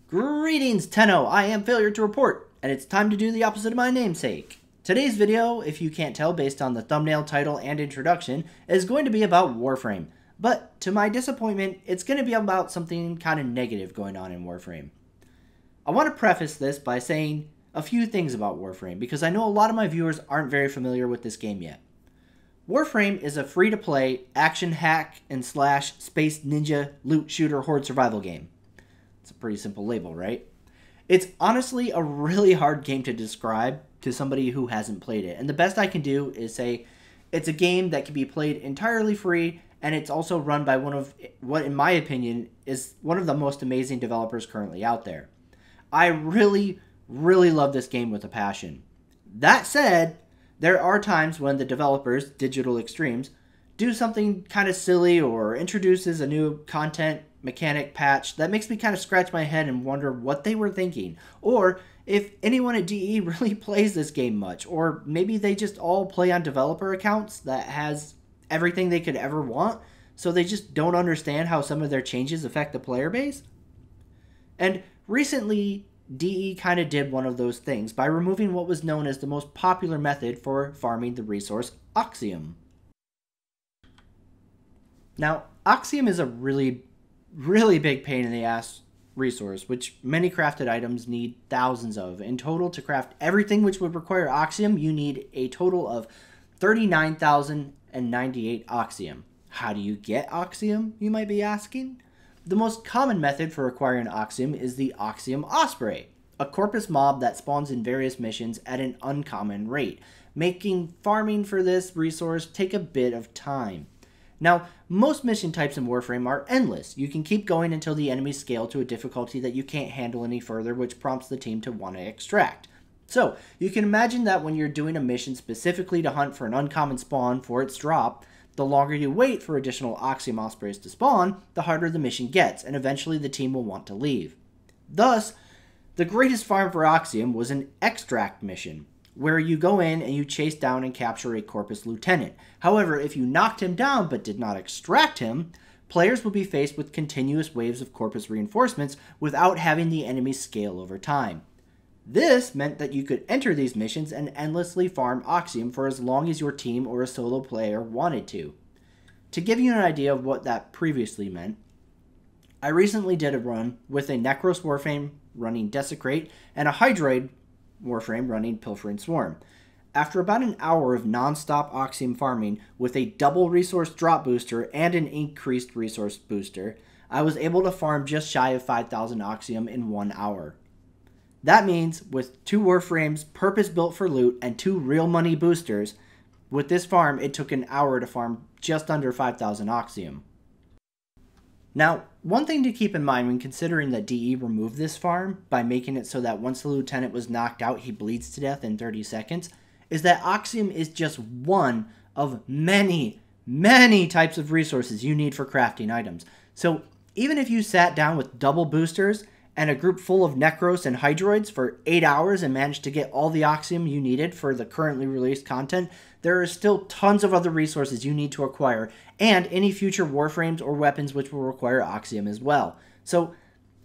Greetings, Tenno! I am FailureToReport, and it's time to do the opposite of my namesake. Today's video, if you can't tell based on the thumbnail, title, and introduction, is going to be about Warframe. But, to my disappointment, it's going to be about something kind of negative going on in Warframe. I want to preface this by saying a few things about Warframe, because I know a lot of my viewers aren't very familiar with this game yet. Warframe is a free-to-play, action hack and slash space ninja loot shooter horde survival game. It's a pretty simple label, right? It's honestly a really hard game to describe to somebody who hasn't played it. And the best I can do is say it's a game that can be played entirely free, and it's also run by one of what, in my opinion, is one of the most amazing developers currently out there. I really love this game with a passion. That said, there are times when the developers, Digital Extremes, do something kind of silly or introduces a new content mechanic patch that makes me kind of scratch my head and wonder what they were thinking, or if anyone at DE really plays this game much, or maybe they just all play on developer accounts that has everything they could ever want, so they just don't understand how some of their changes affect the player base. And recently, DE kind of did one of those things by removing what was known as the most popular method for farming the resource Oxium. Now, Oxium is a really big pain in the ass resource, which many crafted items need thousands of. In total, to craft everything which would require Oxium, you need a total of 39,098 Oxium. How do you get Oxium, you might be asking? The most common method for acquiring Oxium is the Oxium Osprey, a corpus mob that spawns in various missions at an uncommon rate, making farming for this resource take a bit of time. Now, most mission types in Warframe are endless. You can keep going until the enemies scale to a difficulty that you can't handle any further, which prompts the team to want to extract. So, you can imagine that when you're doing a mission specifically to hunt for an uncommon spawn for its drop, the longer you wait for additional Oxium Ospreys to spawn, the harder the mission gets, and eventually the team will want to leave. Thus, the greatest farm for Oxium was an extract mission, where you go in and you chase down and capture a Corpus Lieutenant. However, if you knocked him down but did not extract him, players would be faced with continuous waves of Corpus reinforcements without having the enemies scale over time. This meant that you could enter these missions and endlessly farm Oxium for as long as your team or a solo player wanted to. To give you an idea of what that previously meant, I recently did a run with a Necros Warframe running Desecrate and a Hydroid Warframe running Pilfering Swarm. After about an hour of non-stop Oxium farming with a double resource drop booster and an increased resource booster, I was able to farm just shy of 5,000 Oxium in 1 hour. That means with 2 Warframes purpose-built for loot and 2 real money boosters, with this farm it took an hour to farm just under 5,000 Oxium. Now, one thing to keep in mind when considering that DE removed this farm by making it so that once the lieutenant was knocked out, he bleeds to death in 30 seconds, is that Oxium is just one of many types of resources you need for crafting items. So even if you sat down with double boosters and a group full of Necros and Hydroids for 8 hours and managed to get all the Oxium you needed for the currently released content, there are still tons of other resources you need to acquire, and any future Warframes or weapons which will require Oxium as well. So,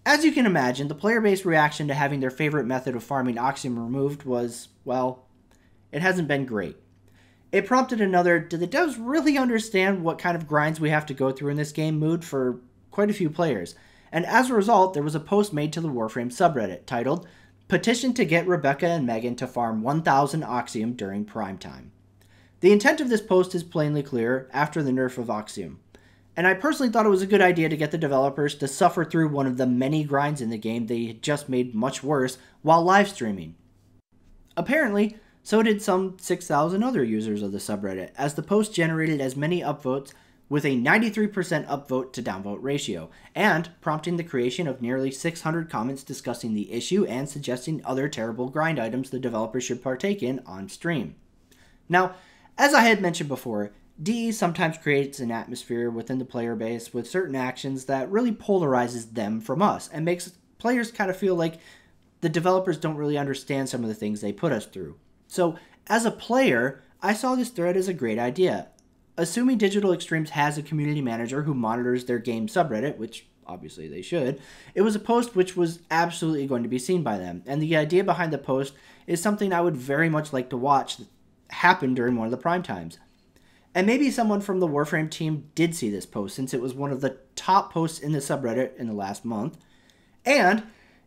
as you can imagine, the player base reaction to having their favorite method of farming Oxium removed was, well, it hasn't been great. It prompted another, do the devs really understand what kind of grinds we have to go through in this game mood for quite a few players. And as a result, there was a post made to the Warframe subreddit titled, "Petition to get Rebecca and Megan to farm 1,000 Oxium during prime time." The intent of this post is plainly clear after the nerf of Oxium, and I personally thought it was a good idea to get the developers to suffer through one of the many grinds in the game they had just made much worse while live streaming. Apparently, so did some 6,000 other users of the subreddit, as the post generated as many upvotes with a 93% upvote to downvote ratio, and prompting the creation of nearly 600 comments discussing the issue and suggesting other terrible grind items the developers should partake in on stream. Now, as I had mentioned before, DE sometimes creates an atmosphere within the player base with certain actions that really polarizes them from us and makes players kind of feel like the developers don't really understand some of the things they put us through. So, as a player, I saw this thread as a great idea. Assuming Digital Extremes has a community manager who monitors their game subreddit, which obviously they should, it was a post which was absolutely going to be seen by them. And the idea behind the post is something I would very much like to watch happen during one of the prime times. And maybe someone from the Warframe team did see this post, since it was one of the top posts in the subreddit in the last month. And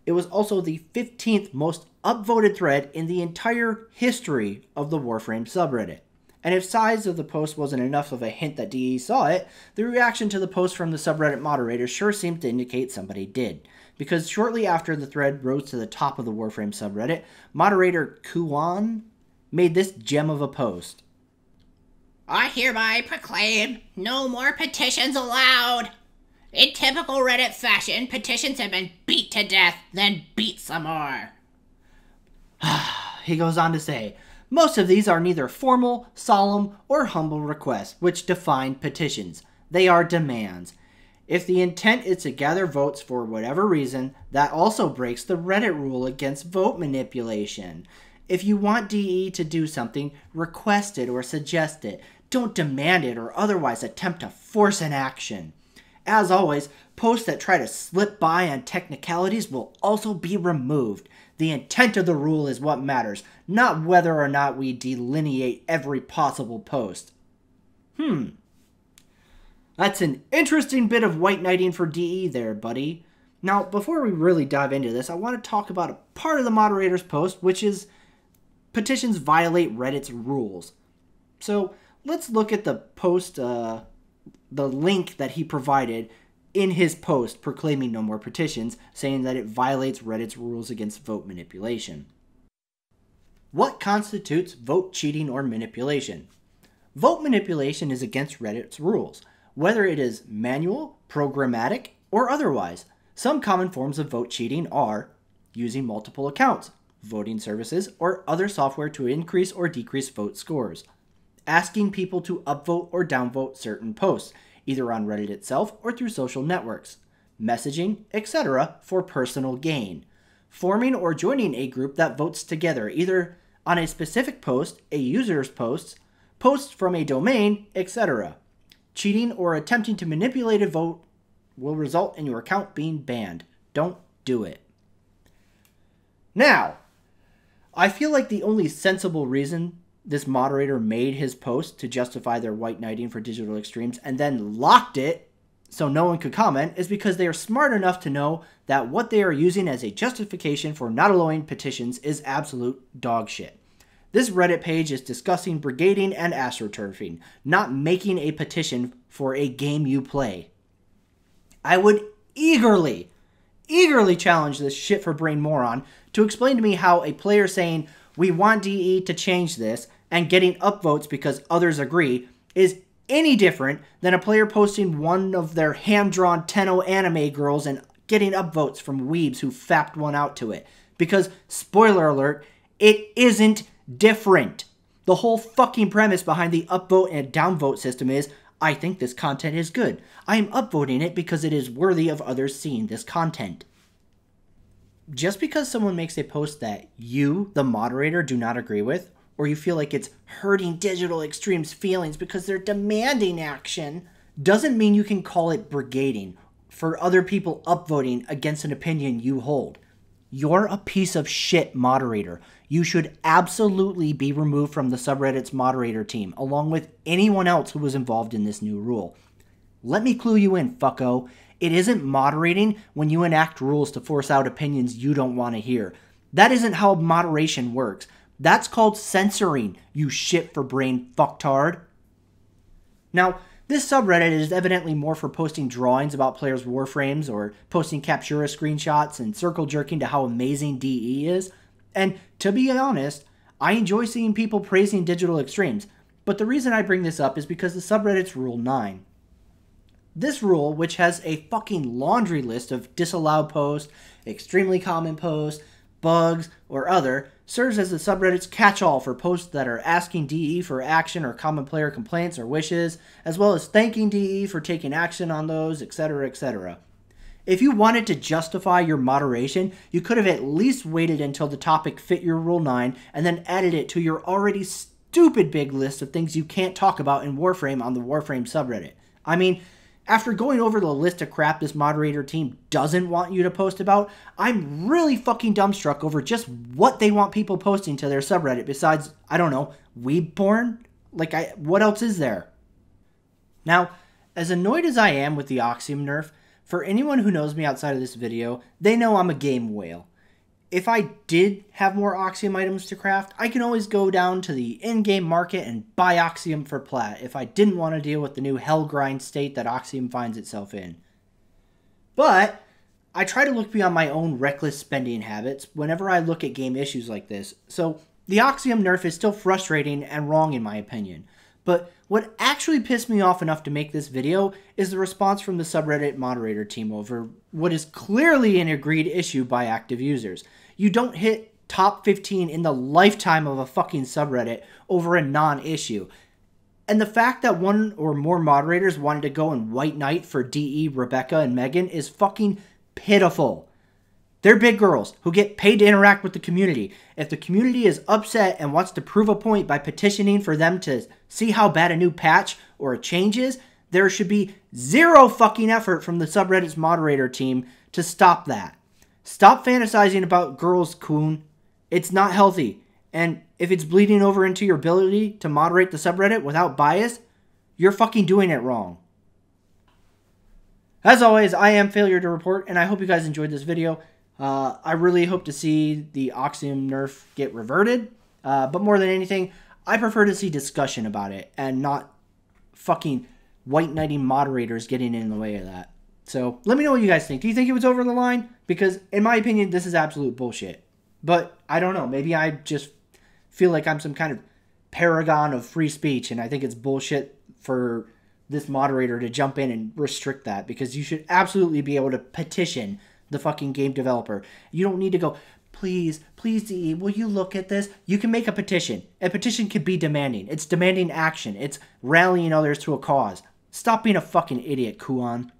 it was also the 15th most upvoted thread in the entire history of the Warframe subreddit. And if size of the post wasn't enough of a hint that DE saw it, the reaction to the post from the subreddit moderator sure seemed to indicate somebody did. Because shortly after the thread rose to the top of the Warframe subreddit, moderator Kuan made this gem of a post. I hereby proclaim no more petitions allowed. In typical Reddit fashion, petitions have been beat to death, then beat some more. He goes on to say, most of these are neither formal, solemn, or humble requests, which define petitions. They are demands. If the intent is to gather votes for whatever reason, that also breaks the Reddit rule against vote manipulation. If you want DE to do something, request it or suggest it. Don't demand it or otherwise attempt to force an action. As always, posts that try to slip by on technicalities will also be removed. The intent of the rule is what matters, not whether or not we delineate every possible post. That's an interesting bit of white knighting for DE there, buddy. Now, before we really dive into this, I want to talk about a part of the moderator's post, which is petitions violate Reddit's rules. So, let's look at the post, the link that he provided in his post proclaiming no more petitions, saying that it violates Reddit's rules against vote manipulation. What constitutes vote cheating or manipulation? Vote manipulation is against Reddit's rules, whether it is manual, programmatic, or otherwise. Some common forms of vote cheating are using multiple accounts, voting services, or other software to increase or decrease vote scores, asking people to upvote or downvote certain posts, either on Reddit itself or through social networks, messaging, etc. for personal gain, forming or joining a group that votes together, either on a specific post, a user's posts from a domain, etc. Cheating or attempting to manipulate a vote will result in your account being banned. Don't do it. Now, I feel like the only sensible reason this moderator made his post to justify their white knighting for digital extremes and then locked it so no one could comment is because they are smart enough to know that what they are using as a justification for not allowing petitions is absolute dog shit. This Reddit page is discussing brigading and astroturfing, not making a petition for a game you play. I would eagerly challenge this shit for brain moron to explain to me how a player saying, we want DE to change this, and getting upvotes because others agree, is any different than a player posting one of their hand-drawn Tenno anime girls and getting upvotes from weebs who fapped one out to it. Because, spoiler alert, it isn't different. The whole fucking premise behind the upvote and downvote system is, I think this content is good. I am upvoting it because it is worthy of others seeing this content. Just because someone makes a post that you, the moderator, do not agree with, or you feel like it's hurting digital extremes' feelings because they're demanding action, doesn't mean you can call it brigading for other people upvoting against an opinion you hold. You're a piece of shit moderator. You should absolutely be removed from the subreddit's moderator team, along with anyone else who was involved in this new rule. Let me clue you in, fucko. It isn't moderating when you enact rules to force out opinions you don't want to hear. That isn't how moderation works. That's called censoring, you shit-for-brain fucktard. Now, this subreddit is evidently more for posting drawings about players' warframes or posting Captura screenshots and circle jerking to how amazing DE is. And to be honest, I enjoy seeing people praising digital extremes, but the reason I bring this up is because the subreddit's Rule 9. This rule, which has a fucking laundry list of disallowed posts, extremely common posts, bugs, or other, serves as the subreddit's catch-all for posts that are asking DE for action or common player complaints or wishes, as well as thanking DE for taking action on those, etc., etc. If you wanted to justify your moderation, you could have at least waited until the topic fit your Rule 9 and then added it to your already stupid big list of things you can't talk about in Warframe on the Warframe subreddit. I mean, After going over the list of crap this moderator team doesn't want you to post about, I'm really fucking dumbstruck over just what they want people posting to their subreddit besides, I don't know, weeb porn? Like, what else is there? Now, as annoyed as I am with the Oxium nerf, for anyone who knows me outside of this video, they know I'm a game whale. If I did have more Oxium items to craft, I can always go down to the in-game market and buy Oxium for plat if I didn't want to deal with the new hell grind state that Oxium finds itself in. But I try to look beyond my own reckless spending habits whenever I look at game issues like this, so the Oxium nerf is still frustrating and wrong in my opinion. But what actually pissed me off enough to make this video is the response from the subreddit moderator team over what is clearly an agreed issue by active users. You don't hit top 15 in the lifetime of a fucking subreddit over a non-issue. And the fact that one or more moderators wanted to go and white knight for DE, Rebecca, and Megan is fucking pitiful. They're big girls who get paid to interact with the community. If the community is upset and wants to prove a point by petitioning for them to see how bad a new patch or a change is, there should be zero fucking effort from the subreddit's moderator team to stop that. Stop fantasizing about girls, Coon. It's not healthy. And if it's bleeding over into your ability to moderate the subreddit without bias, you're fucking doing it wrong. As always, I am FailureToReport, and I hope you guys enjoyed this video. I really hope to see the Oxium nerf get reverted, but more than anything, I prefer to see discussion about it and not fucking white knighting moderators getting in the way of that. So let me know what you guys think. Do you think it was over the line? Because in my opinion, this is absolute bullshit. But I don't know. Maybe I just feel like I'm some kind of paragon of free speech, and I think it's bullshit for this moderator to jump in and restrict that, because you should absolutely be able to petition the fucking game developer. You don't need to go, please, please, DE, will you look at this? You can make a petition. A petition could be demanding. It's demanding action. It's rallying others to a cause. Stop being a fucking idiot, Kuan.